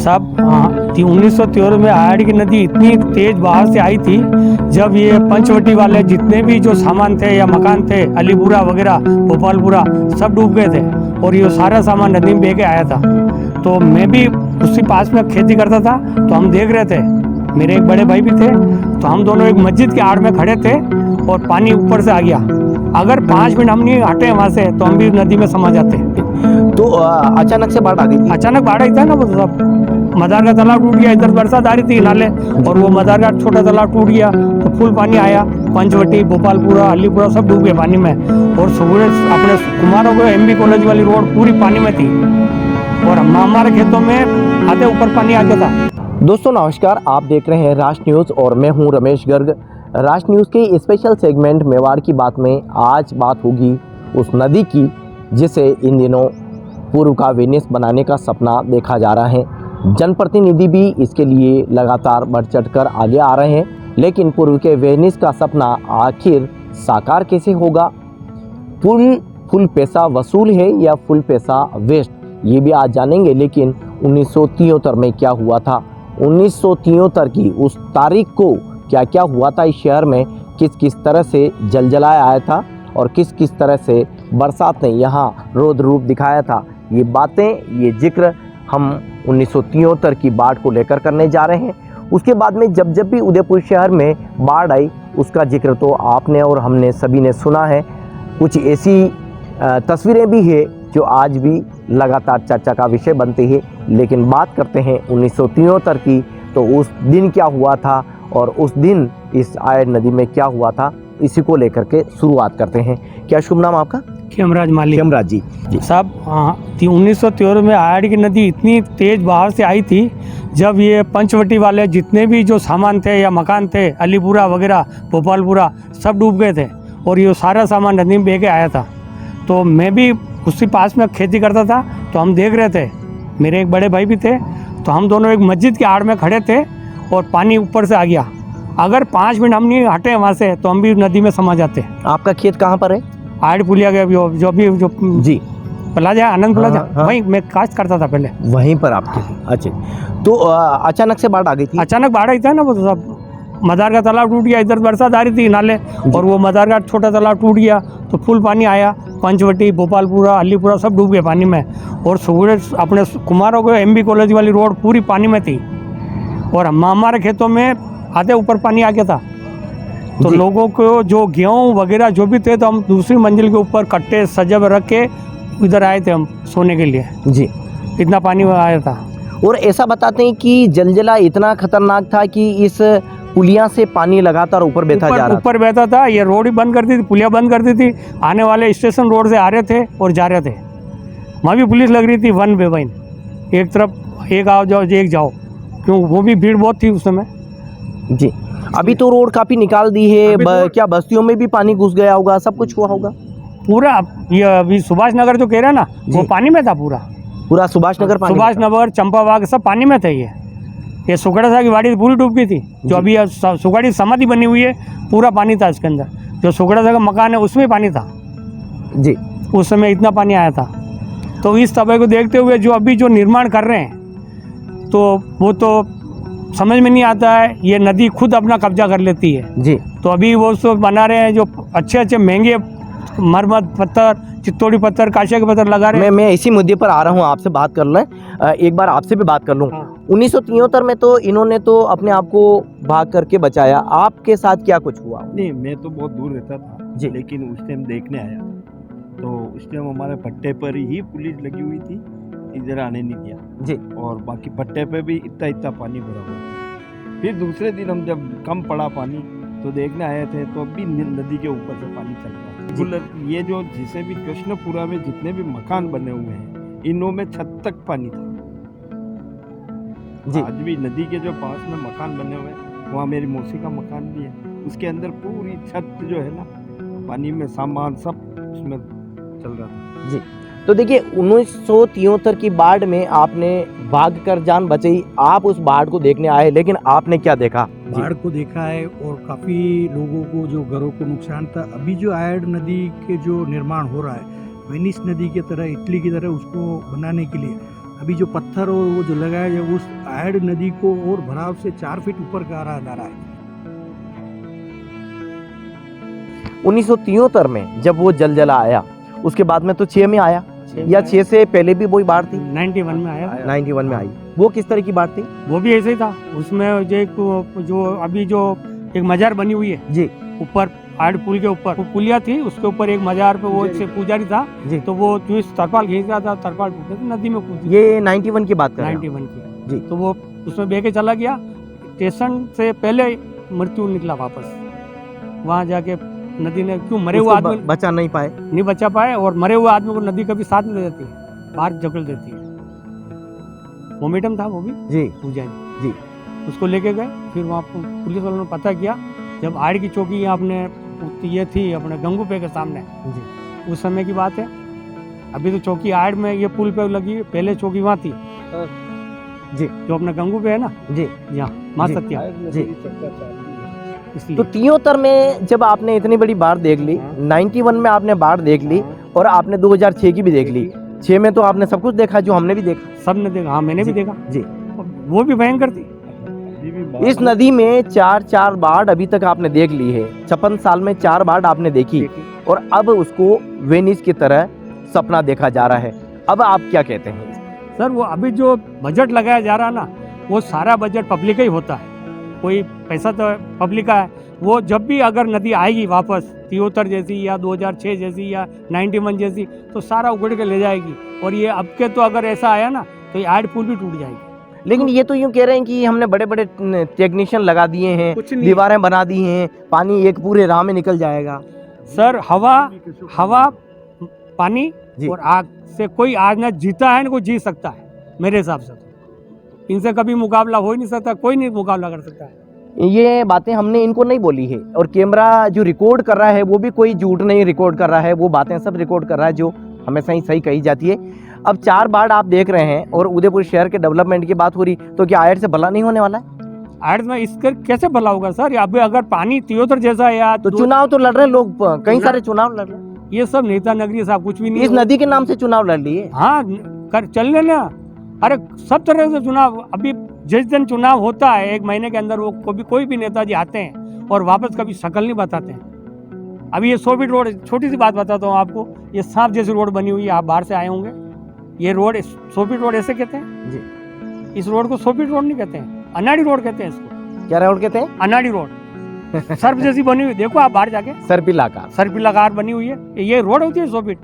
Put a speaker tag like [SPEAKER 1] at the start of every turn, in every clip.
[SPEAKER 1] साहब 1973 में आयड़ की नदी इतनी तेज बाहर से आई थी, जब ये पंचवटी वाले जितने भी जो सामान थे या मकान थे, अलीपुरा वगैरह भोपालपुरा सब डूब गए थे और ये सारा सामान नदी में बह के आया था। तो मैं भी उसी पास में खेती करता था, तो हम देख रहे थे, मेरे एक बड़े भाई भी थे, तो हम दोनों एक मस्जिद के आड़ में खड़े थे और पानी ऊपर से आ गया। अगर 5 मिनट हम नहीं हटे वहाँ से तो हम भी नदी में समा जाते।
[SPEAKER 2] तो अचानक से बाढ़ आ गई थी।
[SPEAKER 1] अचानक बाढ़ आई था ना, वो सब मदार का तालाब टूट गया, इधर बरसात आ रही थी नाले, और वो मदार का छोटा तालाब टूट गया तो फुल पानी आया। पंचवटी भोपालपुरा अलीपुरा सब डूब गए पानी में, और सुबह अपने कुमारों को एमबी कॉलेज वाली रोड पूरी पानी में थी और हमारे खेतों में आधे ऊपर पानी आ गया था।
[SPEAKER 2] दोस्तों नमस्कार, आप देख रहे हैं राष्ट्र न्यूज़ और मैं हूं रमेश गर्ग। राष्ट्र न्यूज़ के स्पेशल सेगमेंट मेवाड़ की बात में आज बात होगी उस नदी की जिसे इन दिनों पूर्व का वेनिस बनाने का सपना देखा जा रहा है। जनप्रतिनिधि भी इसके लिए लगातार बढ़ चढ़ कर आगे आ रहे हैं, लेकिन पूर्व के वेनिस का सपना आखिर साकार कैसे होगा? फुल पैसा वसूल है या फुल पैसा वेस्ट, ये भी आज जानेंगे। लेकिन 1973 में क्या हुआ था, 1973 की उस तारीख को क्या क्या हुआ था इस शहर में, किस किस तरह से जलजलाया आया था और किस किस तरह से बरसात ने यहाँ रौद्र रूप दिखाया था, ये बातें, ये जिक्र हम 1973 की बाढ़ को लेकर करने जा रहे हैं। उसके बाद में जब जब भी उदयपुर शहर में बाढ़ आई उसका जिक्र तो आपने और हमने सभी ने सुना है। कुछ ऐसी तस्वीरें भी है जो आज भी लगातार चर्चा का विषय बनती है। लेकिन बात करते हैं 1973 की, तो उस दिन क्या हुआ था और उस दिन इस आयड़ नदी में क्या हुआ था, इसी को लेकर के शुरुआत करते हैं। क्या शुभ नाम आपका?
[SPEAKER 1] खेमराज माली।
[SPEAKER 2] खेमराज जी
[SPEAKER 1] साहब 1973 में आयड़ की नदी इतनी तेज बाहर से आई थी, जब ये पंचवटी वाले जितने भी जो सामान थे या मकान थे, अलीपुरा वगैरह भोपालपुरा सब डूब गए थे और ये सारा सामान नदी में बह के आया था। तो मैं भी उसी पास में खेती करता था, तो हम देख रहे थे, मेरे एक बड़े भाई भी थे, तो हम दोनों एक मस्जिद के आड़ में खड़े थे और पानी ऊपर से आ गया। अगर 5 मिनट हम नहीं हटे वहाँ से तो हम भी नदी में समा जाते।
[SPEAKER 2] आपका खेत कहाँ पर है?
[SPEAKER 1] आयड़ पुलिया गया जो
[SPEAKER 2] जी
[SPEAKER 1] प्लाजा, आनंद प्लाजा,
[SPEAKER 2] हाँ।
[SPEAKER 1] वहीं मैं काश्त करता था पहले।
[SPEAKER 2] वहीं पर आपके? अच्छा, तो अचानक से बाढ़ आ गई थी।
[SPEAKER 1] अचानक बाढ़ आई था ना, वो सब मदार का तालाब टूट गया, इधर बरसात आ रही थी नाले, और वो मदार का छोटा तालाब टूट गया तो फुल पानी आया। पंचवटी भोपालपुरा अलीपुरा सब डूब गए पानी में, और सुबह अपने कुमारों को एमबी कॉलेज वाली रोड पूरी पानी में थी और हमारे खेतों में आधे ऊपर पानी आ गया था। तो लोगों को जो गेहूँ वगैरह जो भी थे, तो हम दूसरी मंजिल के ऊपर कट्टे सजब रख के इधर आए थे हम सोने के लिए जी, इतना पानी आया था।
[SPEAKER 2] और ऐसा बताते हैं कि जलजला इतना खतरनाक था कि इस पुलिया से पानी लगातार ऊपर बहता जा रहा था।
[SPEAKER 1] ऊपर बहता था, ये रोड ही बंद कर दी थी, पुलिया बंद कर दी थी, आने वाले स्टेशन रोड से आ रहे थे और जा रहे थे। वहाँ भी पुलिस लग रही थी, वन बाय वन, एक तरफ एक आओ जाओ एक जाओ, क्यों वो भी भीड़ बहुत थी उस समय
[SPEAKER 2] जी। अभी तो रोड काफी निकाल दी है, क्या बस्तियों में भी पानी घुस गया होगा, सब कुछ हुआ होगा?
[SPEAKER 1] पूरा ये अभी सुभाष नगर जो कह रहे हैं ना, वो पानी में था पूरा
[SPEAKER 2] सुभाष नगर
[SPEAKER 1] चंपाबाग सब पानी में थे। ये सुगड़ा साहब की वाड़ी पूरी डूब गई थी, जो अभी सुगड़ी समाधि बनी हुई है, पूरा पानी था इसके अंदर। जो सुगड़ा साहब का मकान है उसमें पानी था
[SPEAKER 2] जी,
[SPEAKER 1] उस समय इतना पानी आया था। तो इस तबाही को देखते हुए जो अभी जो निर्माण कर रहे हैं, तो वो तो समझ में नहीं आता है, ये नदी खुद अपना कब्जा कर लेती है
[SPEAKER 2] जी।
[SPEAKER 1] तो अभी वो सब बना रहे हैं जो अच्छे महंगे मरमत पत्थर, चित्तौड़ी पत्थर, काशे के पत्थर लगा रहे हैं।
[SPEAKER 2] मैं इसी मुद्दे पर आ रहा हूँ, आपसे बात कर लें, एक बार आपसे भी बात कर लूँ। 1973 में तो इन्होंने तो अपने आप को भाग करके बचाया, आपके साथ क्या कुछ हुआ?
[SPEAKER 3] नहीं, मैं तो बहुत दूर रहता था जी, लेकिन उस टाइम देखने आया तो उस टाइम हमारे पट्टे पर ही पुलिस लगी हुई थी, इधर आने नहीं दिया जी, और बाकी पट्टे पे भी इतना पानी भरा हुआ। फिर दूसरे दिन हम जब कम पड़ा पानी तो देखने आए थे, तो अभी नदी के ऊपर से पानी चल रहा है। ये जो जिसे भी कृष्णपुरा में जितने भी मकान बने हुए हैं, इनों में छत तक पानी था जी। आज भी नदी के जो पास में मकान बने हुए हैं, वहाँ मेरी मौसी का मकान भी है, उसके अंदर पूरी छत जो है ना, पानी में सामान सब उसमें चल रहा था
[SPEAKER 2] जी। तो देखिए 1973 की बाढ़ में आपने भाग कर जान बचाई, आप उस बाढ़ को देखने आए, लेकिन आपने क्या देखा?
[SPEAKER 4] बाढ़ को देखा है और काफ़ी लोगों को जो घरों को नुकसान था। अभी जो आयड़ नदी के जो निर्माण हो रहा है, वेनिस नदी की तरह, इटली की तरह उसको बनाने के लिए, अभी जो पत्थर और वो जो लगाया है उस आयड नदी को और भराव से 4 फीट ऊपर करा जा रहा है।
[SPEAKER 2] 1973 में जब वो जलजला आया, उसके बाद में तो 6 में आया, या 6 से पहले भी वही बाढ़ थी?
[SPEAKER 1] 91 में आया।
[SPEAKER 2] 91 में आई। वो किस तरह की बाढ़ थी?
[SPEAKER 1] वो भी ऐसे ही था। उसमें जो अभी जो एक मजार बनी हुई है
[SPEAKER 2] जी
[SPEAKER 1] ऊपर आड़ पुल के ऊपर, वो पुलिया थी, उसके ऊपर एक मजार पे वो एक पुजारी था
[SPEAKER 2] जी।
[SPEAKER 1] तो वो जो इस तरपाल खींच रहा था, तरपाल टूटे थे, नदी में कूद
[SPEAKER 2] ये 91 की बात कर रहे हैं?
[SPEAKER 1] 91 की
[SPEAKER 2] जी।
[SPEAKER 1] तो वो उसमें बह के चला गया। स्टेशन से पहले मृत्यु निकला वापस। वहाँ जाके नदी ने क्यों मरे हुए
[SPEAKER 2] उसको
[SPEAKER 1] आदमी
[SPEAKER 2] बचा नहीं पाए।
[SPEAKER 1] नहीं बचा पाए, और मरे हुए आदमी को नदी कभी साथ में ले जाती है, बाहर जकड़ देती है। मोमेटम था वो भी
[SPEAKER 2] जी
[SPEAKER 1] पुजारी
[SPEAKER 2] जी।
[SPEAKER 1] उसको लेके गए। फिर वहाँ पुलिस वालों ने पता किया, जब आड़ की चौकी अपने ये थी अपने गंगू पे के सामने
[SPEAKER 2] जी।
[SPEAKER 1] उस समय की बात है। अभी तो चौकी आड़ में ये पुल पे लगी है, पहले चौकी वहाँ थी
[SPEAKER 2] जी,
[SPEAKER 1] जो अपने गंगू पे है ना,
[SPEAKER 2] जी
[SPEAKER 1] यहाँ माँ
[SPEAKER 2] जी।
[SPEAKER 1] सत्या,
[SPEAKER 2] जी।
[SPEAKER 1] इसलिए
[SPEAKER 2] तो 73 में जब आपने इतनी बड़ी बाढ़ देख ली, 91 में आपने बाढ़ देख ली, और आपने 2006 की भी देख ली। 6 में तो आपने सब कुछ देखा जो हमने भी देखा।
[SPEAKER 1] सबने देखा। हाँ मैंने भी देखा
[SPEAKER 2] जी।
[SPEAKER 1] वो भी भयंकर थी।
[SPEAKER 2] इस नदी में 4 बाढ़ अभी तक आपने देख ली है। 56 साल में 4 बाढ़ आपने देखी, और अब उसको वेनिस की तरह सपना देखा जा रहा है। अब आप क्या कहते हैं?
[SPEAKER 1] सर वो अभी जो बजट लगाया जा रहा है ना, वो सारा बजट पब्लिक का ही होता है, कोई पैसा तो पब्लिक का है। वो जब भी अगर नदी आएगी वापस 73 जैसी या 2006 जैसी या 91 जैसी, तो सारा उगड़ के ले जाएगी। और ये अब के तो अगर ऐसा आया ना तो ये आड़ पुल भी टूट जाएगी।
[SPEAKER 2] लेकिन ये तो यूं कह रहे हैं कि हमने बड़े बड़े टेक्नीशियन लगा दिए हैं,
[SPEAKER 1] कुछ नहीं।
[SPEAKER 2] दीवारें बना दी हैं, पानी एक पूरे राह में निकल जाएगा।
[SPEAKER 1] सर हवा पानी
[SPEAKER 2] जी।
[SPEAKER 1] और आग से कोई आज ना जीता है ना कोई जी सकता है मेरे हिसाब से। तो इनसे कभी मुकाबला हो ही नहीं सकता, कोई नहीं मुकाबला कर सकता है।
[SPEAKER 2] ये बातें हमने इनको नहीं बोली है, और कैमरा जो रिकॉर्ड कर रहा है वो भी कोई झूठ नहीं रिकॉर्ड कर रहा है, वो बातें सब रिकॉर्ड कर रहा है जो हमेशा ही सही कही जाती है। अब 4 बाढ़ आप देख रहे हैं और उदयपुर शहर के डेवलपमेंट की बात हो रही, तो क्या आयड से भला नहीं होने वाला है?
[SPEAKER 1] आड़ में इसकर कैसे भला होगा सर? अभी अगर पानी 73 जैसा है या
[SPEAKER 2] तो चुनाव तो लड़ रहे हैं लोग, कई सारे चुनाव लड़ रहे हैं।
[SPEAKER 1] ये सब नेता नगरी साहब कुछ भी नहीं
[SPEAKER 2] इस
[SPEAKER 1] है।
[SPEAKER 2] नदी के नाम से चुनाव लड़ लिए।
[SPEAKER 1] हाँ कर चल लेना। अरे सब तरह से चुनाव, अभी जिस दिन चुनाव होता है 1 महीने के अंदर वो कोई भी नेताजी आते हैं और वापस कभी शक्ल नहीं बताते हैं। अभी ये 100 फीट रोड, छोटी सी बात बताता हूँ आपको, ये सांप जैसी रोड बनी हुई है, आप बाहर से आए होंगे। ये रोड 100 फीट रोड ऐसे कहते हैं
[SPEAKER 2] जी।
[SPEAKER 1] इस रोड को 100 फीट रोड नहीं कहते हैं, अनाड़ी रोड कहते हैं इसको।
[SPEAKER 2] क्या रोड कहते हैं?
[SPEAKER 1] अनाड़ी रोड सर्प जैसी बनी हुई, देखो आप बाहर जाके,
[SPEAKER 2] सर्पिलाकार।
[SPEAKER 1] सर्पिलाकार बनी हुई है। ये रोड होती है 100 फीट।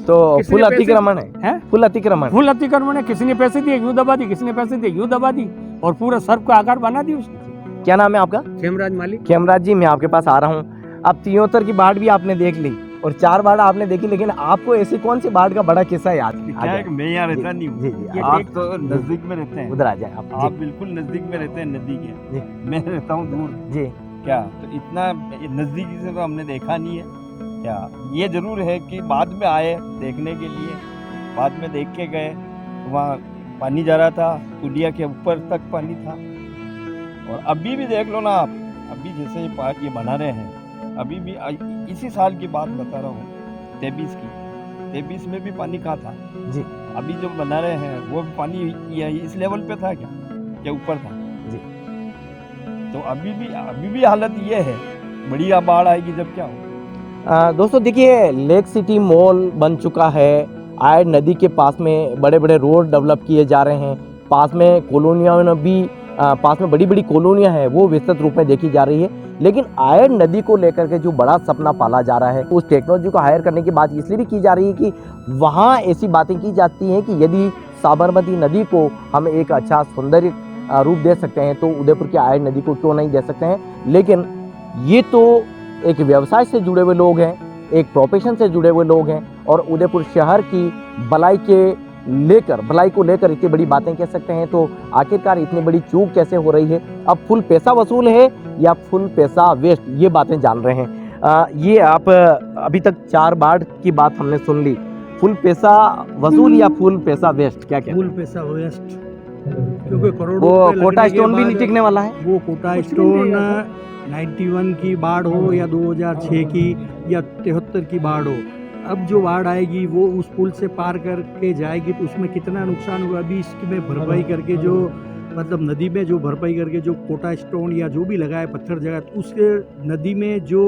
[SPEAKER 2] तो
[SPEAKER 1] किसी
[SPEAKER 2] फुल
[SPEAKER 1] ने पैसे-
[SPEAKER 2] अतिक्रमण
[SPEAKER 1] हैं?
[SPEAKER 2] है, फुल अतिक्रमण।
[SPEAKER 1] फुल अतिक्रमण है। किसी ने पैसे दिए यूं दबा दी, किसी ने पैसे दिए यूं दबा दी, और पूरा सर्प का आकार बना दी उसने।
[SPEAKER 2] क्या नाम है आपका?
[SPEAKER 1] खेमराज मालिक।
[SPEAKER 2] खेमराज जी, मैं आपके पास आ रहा हूँ। अब 73 की बाढ़ भी आपने देख ली और 4 बाढ़ आपने देखी, लेकिन आपको ऐसी कौन सी बाढ़ का बड़ा किस्सा याद?
[SPEAKER 3] क्या है कि मैं यहाँ रहता नहीं
[SPEAKER 2] जी
[SPEAKER 3] हूँ,
[SPEAKER 2] जी,
[SPEAKER 3] आप तो नजदीक में रहते हैं।
[SPEAKER 2] उधर आ जाए आप।
[SPEAKER 3] आप बिल्कुल नजदीक में रहते हैं नदी के,
[SPEAKER 2] जी।
[SPEAKER 3] मैं रहता हूँ दूर।
[SPEAKER 2] जी
[SPEAKER 3] क्या तो इतना नजदीकी से तो हमने देखा नहीं है। क्या ये जरूर है कि बाद में आए देखने के लिए, बाद में देख के गए, वहाँ पानी जा रहा था, पुलिया के ऊपर तक पानी था। और अभी भी देख लो ना आप, अभी जैसे ये पार्क ये बना रहे हैं, अभी भी इसी साल की बात बता रहा हूँ, 23 की, 23 में भी पानी कहाँ था
[SPEAKER 2] जी।
[SPEAKER 3] अभी जो बना रहे हैं वो भी पानी इस लेवल पे था क्या ऊपर था
[SPEAKER 2] जी।
[SPEAKER 3] तो अभी भी हालत ये है, बड़ी बाढ़ आएगी जब क्या हो।
[SPEAKER 2] दोस्तों देखिए, लेक सिटी मॉल बन चुका है, आयड नदी के पास में बड़े बड़े रोड डेवलप किए जा रहे हैं, पास में कॉलोनियाँ में भी पास में बड़ी बड़ी कॉलोनियाँ हैं, वो विस्तृत रूप में देखी जा रही है। लेकिन आयड नदी को लेकर के जो बड़ा सपना पाला जा रहा है, उस टेक्नोलॉजी को हायर करने की बात इसलिए भी की जा रही है कि वहाँ ऐसी बातें की जाती हैं कि यदि साबरमती नदी को हम एक अच्छा सौंदर्य रूप दे सकते हैं तो उदयपुर की आयड नदी को क्यों नहीं दे सकते हैं। लेकिन ये तो एक व्यवसाय से जुड़े हुए लोग हैं, एक प्रोफेशन से जुड़े हुए लोग हैं, और उदयपुर शहर की भलाई को लेकर इतनी बड़ी बातें कह सकते हैं। तो आखिरकार इतनी बड़ी चूक कैसे हो रही है? अब फुल पैसा वसूल है या फुल पैसा वेस्ट, ये बातें जान रहे हैं। ये आप अभी तक 4 बाढ़ की बात हमने सुन ली, फुल पैसा वसूल या फुल पैसा वेस्ट, क्या
[SPEAKER 4] फुल पैसा वेस्ट, क्योंकि करोड़ों
[SPEAKER 2] वो
[SPEAKER 4] रुपए
[SPEAKER 2] कोटा
[SPEAKER 4] लगने के
[SPEAKER 2] स्टोन भी
[SPEAKER 4] बाद
[SPEAKER 2] नहीं टिकने वाला है।
[SPEAKER 4] वो कोटा स्टोन 91 की बाढ़ हो या 2006 की या 73 की बाढ़ हो, अब जो बाढ़ आएगी वो उस पुल से पार करके जाएगी तो उसमें कितना नुकसान होगा। अभी इसमें भरपाई करके जो मतलब नदी में जो भरपाई करके जो कोटा स्टोन या जो भी लगा है पत्थर जगह, तो उसके नदी में जो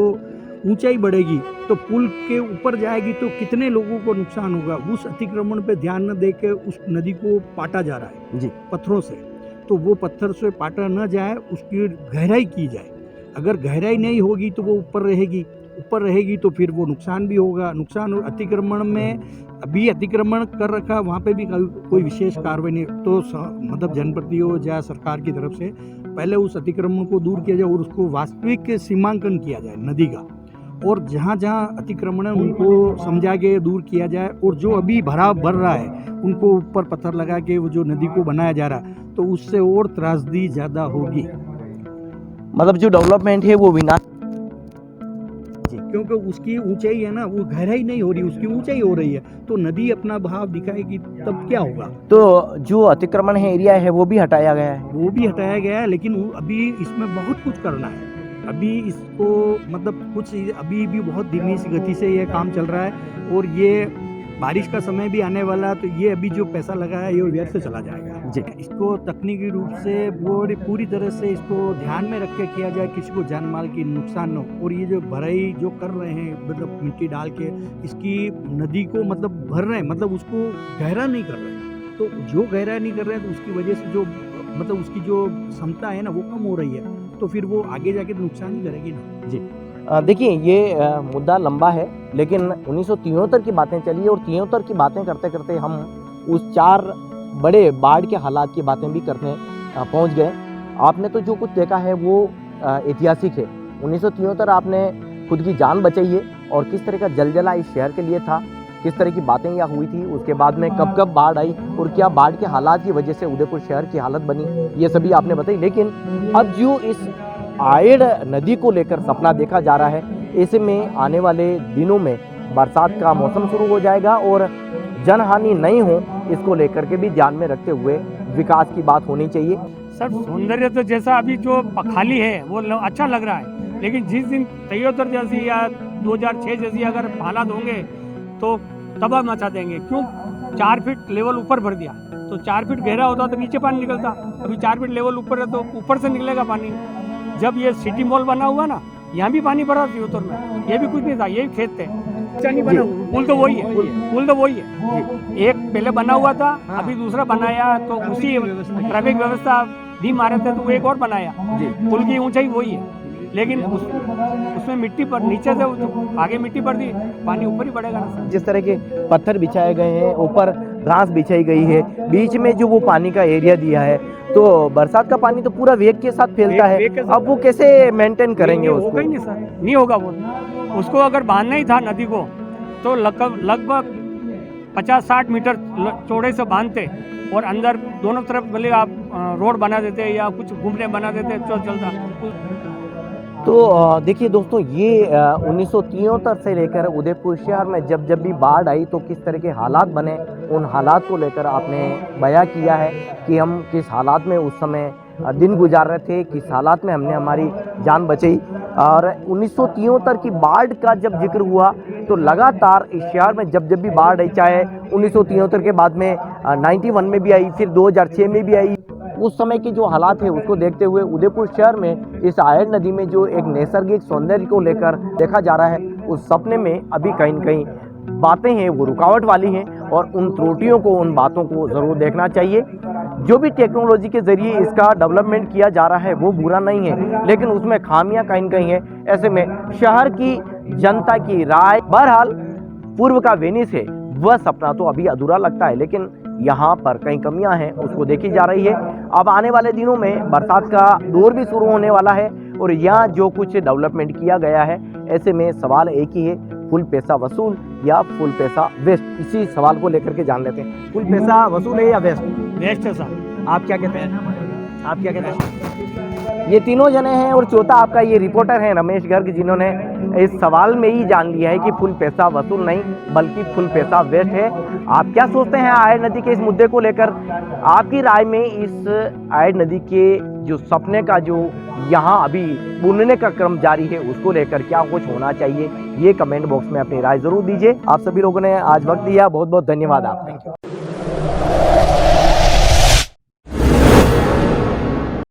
[SPEAKER 4] ऊंचाई बढ़ेगी तो पुल के ऊपर जाएगी तो कितने लोगों को नुकसान होगा। उस अतिक्रमण पे ध्यान न दे के उस नदी को पाटा जा रहा है
[SPEAKER 2] जी
[SPEAKER 4] पत्थरों से, तो वो पत्थर से पाटा न जाए, उसकी गहराई की जाए। अगर गहराई नहीं होगी तो वो ऊपर रहेगी तो फिर वो नुकसान भी होगा। नुकसान अतिक्रमण में अभी अतिक्रमण कर रखा, वहाँ पे भी कोई विशेष कार्रवाई नहीं, तो मतलब जनप्रतिनिधि हो या सरकार की तरफ से पहले उस अतिक्रमण को दूर किया जाए और उसको वास्तविक सीमांकन किया जाए नदी का, और जहाँ जहाँ अतिक्रमण है उनको समझा के दूर किया जाए, और जो अभी भर रहा है उनको ऊपर पत्थर लगा के वो जो नदी को बनाया जा रहा है तो उससे और त्रासदी ज़्यादा होगी।
[SPEAKER 2] मतलब जो डेवलपमेंट है वो बिना
[SPEAKER 4] क्योंकि उसकी ऊंचाई है ना, वो गहराई नहीं हो रही, उसकी ऊंचाई हो रही है, तो नदी अपना बहाव दिखाएगी तब क्या होगा।
[SPEAKER 2] तो जो अतिक्रमण है एरिया है वो भी हटाया गया है,
[SPEAKER 4] वो भी हटाया गया है, लेकिन अभी इसमें बहुत कुछ करना है। अभी इसको मतलब कुछ अभी भी बहुत धीमी सी गति से ये काम चल रहा है, और ये बारिश का समय भी आने वाला, तो ये अभी जो पैसा लगा है ये व्यर्थ से चला जाएगा
[SPEAKER 2] जी।
[SPEAKER 4] इसको तकनीकी रूप से वो पूरी तरह से इसको ध्यान में रख के किया जाए, किसी को जान माल की नुकसान न हो। और ये जो भराई जो कर रहे हैं मतलब मिट्टी डाल के इसकी नदी को मतलब भर रहे हैं, मतलब उसको गहरा नहीं कर रहे हैं, तो जो गहरा नहीं कर रहे हैं तो उसकी वजह से जो मतलब उसकी जो क्षमता है ना वो कम हो रही है, तो फिर वो आगे जाके नुकसान ही करेगी ना जी।
[SPEAKER 2] देखिए ये मुद्दा लंबा है, लेकिन 1973 की बातें चली और 73 की बातें करते करते हम उस 4 बड़े बाढ़ के हालात की बातें भी करने पहुंच गए। आपने तो जो कुछ देखा है वो ऐतिहासिक है। 1973 आपने खुद की जान बचाई है, और किस तरह का जलजला इस शहर के लिए था, किस तरह की बातें यहाँ हुई थी, उसके बाद में कब कब बाढ़ आई और क्या बाढ़ के हालात की वजह से उदयपुर शहर की हालत बनी, ये सभी आपने बताई। लेकिन अब जो इस आयड़ नदी को लेकर सपना देखा जा रहा है, ऐसे में आने वाले दिनों में बरसात का मौसम शुरू हो जाएगा और जनहानि नहीं हो, इसको लेकर के भी ध्यान में रखते हुए विकास की बात होनी चाहिए।
[SPEAKER 1] सर सौंदर्य तो जैसा अभी जो खाली है वो अच्छा लग रहा है, लेकिन जिस दिन 73 जैसी या 2006 जैसी अगर हालात होंगे तो तबाह मचा देंगे। क्यों? 4 फीट लेवल ऊपर भर दिया, तो 4 फीट गहरा होता तो नीचे पानी निकलता, अभी 4 फीट लेवल ऊपर है तो ऊपर से निकलेगा पानी। जब ये सिटी मॉल बना हुआ ना, यहाँ भी पानी भरा तियोतर में, ये भी कुछ नहीं था, ये भी खेत थे, नहीं बना पुल तो वही है, पुल तो वही है। एक पहले बना हुआ था, अभी दूसरा बनाया, तो उसी ट्रैफिक व्यवस्था भी मारे थे तो वो एक और बनाया, पुल की ऊंचाई वही है, लेकिन उसमें मिट्टी पर नीचे से आगे मिट्टी पड़ दी, पानी ऊपर ही बढ़ेगा ना।
[SPEAKER 2] जिस तरह के पत्थर बिछाए गए हैं, ऊपर घास बिछाई गई है, बीच में जो वो पानी का एरिया दिया है, तो बरसात का पानी तो पूरा वेग के साथ फैलता है। अब वो कैसे मेंटेन करेंगे उसको?
[SPEAKER 1] होगा ही नहीं सर, नहीं होगा वो। उसको अगर बांधना ही था नदी को तो लगभग 50-60 मीटर चौड़े से बांधते और अंदर दोनों तरफ भले आप रोड बना देते या कुछ घूमने बना देते तो चलता।
[SPEAKER 2] तो देखिए दोस्तों, ये 1973 से लेकर उदयपुर शहर में जब जब भी बाढ़ आई तो किस तरह के हालात बने, उन हालात को लेकर आपने बयां किया है कि हम किस हालात में उस समय दिन गुजार रहे थे, किस हालात में हमने हमारी जान बचाई। और 1973 की बाढ़ का जब जिक्र हुआ तो लगातार इस शहर में जब जब भी बाढ़ आई, चाहे 1973 के बाद में 91 में भी आई, फिर 2006 में भी आई, उस समय के जो हालात है उसको देखते हुए उदयपुर शहर में इस आयड़ नदी में जो एक नैसर्गिक सौंदर्य को लेकर देखा जा रहा है, उस सपने में अभी कहीं न कहीं बातें हैं वो रुकावट वाली हैं, और उन त्रुटियों को, उन बातों को ज़रूर देखना चाहिए। जो भी टेक्नोलॉजी के ज़रिए इसका डेवलपमेंट किया जा रहा है वो बुरा नहीं है, लेकिन उसमें खामियां कहीं न कहीं है। ऐसे में शहर की जनता की राय, बहरहाल पूर्व का वेनिस है, वह सपना तो अभी अधूरा लगता है, लेकिन यहाँ पर कई कमियां हैं उसको देखी जा रही है। अब आने वाले दिनों में बरसात का दौर भी शुरू होने वाला है, और यहाँ जो कुछ डेवलपमेंट किया गया है, ऐसे में सवाल एक ही है, फुल पैसा वसूल या फुल पैसा वेस्ट? इसी सवाल को लेकर के जान लेते हैं। फुल पैसा वसूल है या वेस्ट?
[SPEAKER 1] वेस्ट है सर।
[SPEAKER 2] आप क्या कहते हैं? आप क्या कहते हैं? ये तीनों जने हैं, और चौथा आपका ये रिपोर्टर है रमेश गर्ग, जिन्होंने इस सवाल में ही जान लिया है कि फुल पैसा वसूल नहीं बल्कि फुल पैसा वेस्ट है। आप क्या सोचते हैं आयड़ नदी के इस मुद्दे को लेकर? आपकी राय में इस आयड़ नदी के जो सपने का जो यहाँ अभी बुनने का क्रम जारी है उसको लेकर क्या कुछ होना चाहिए, ये कमेंट बॉक्स में अपनी राय जरूर दीजिए। आप सभी लोगों ने आज वक्त दिया, बहुत बहुत धन्यवाद आप।